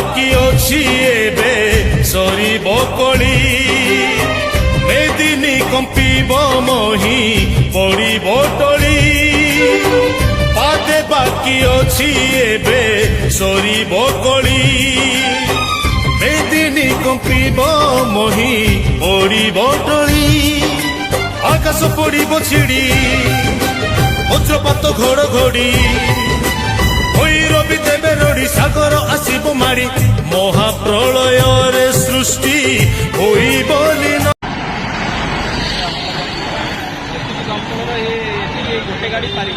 बाकी अछि एबे सरीब कली मेदिनी कंपीब मही पड़िब टली पादे बाकी अछि एबे सरीब कली मेदिनी कंपीब मही पड़िब टली आकाश पड़िब छिड़ी वज्रपात घड़घड़ी भैरवी देवे रड़ी सागर आसिब माड़ी महाप्रलय रे सृष्टि होइबली न गोटे गाड़ी पारि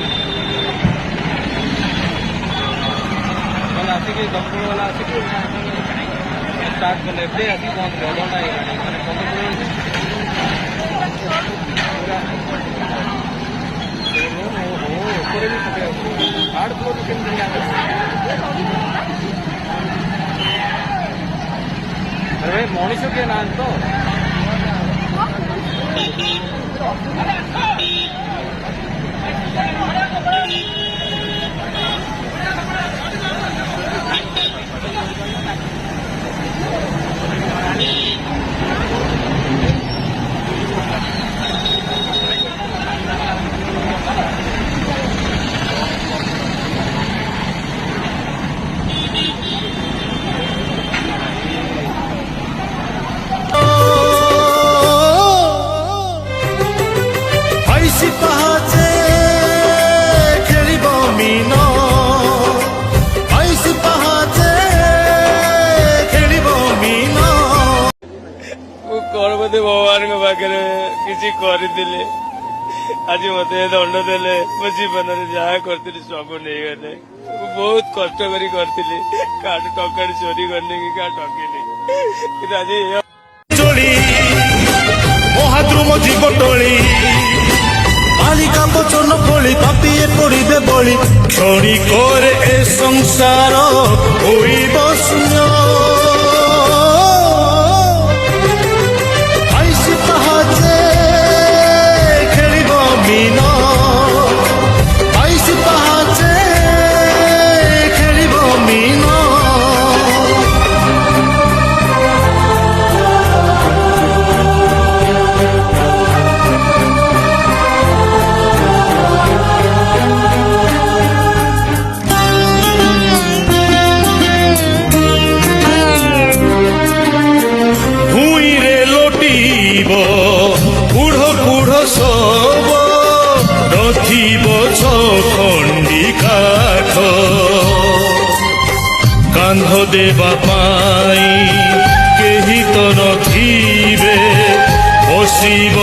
आसिक दमकल वाला आसिक स्टार्ट कले आसिक बंद कर अधघंटा हार्ड फ्लोर अरे मनीष किए ना तो कौन बोधे भगवान पाखे किसी करदे आज मत दंड देले मो जीवन में जहाँ करी सब नहीं गले बहुत कष्ट करी टका चोरी करनी कि क्या ठकिनी महाद्रुम जीव टोली बालिका बचन फली पापिए पड़े बली क्षणी करे ए संसार होइब शून्य सब नथिब खंडी काठ कांध देवा पाई केही तो नथिबे बसिब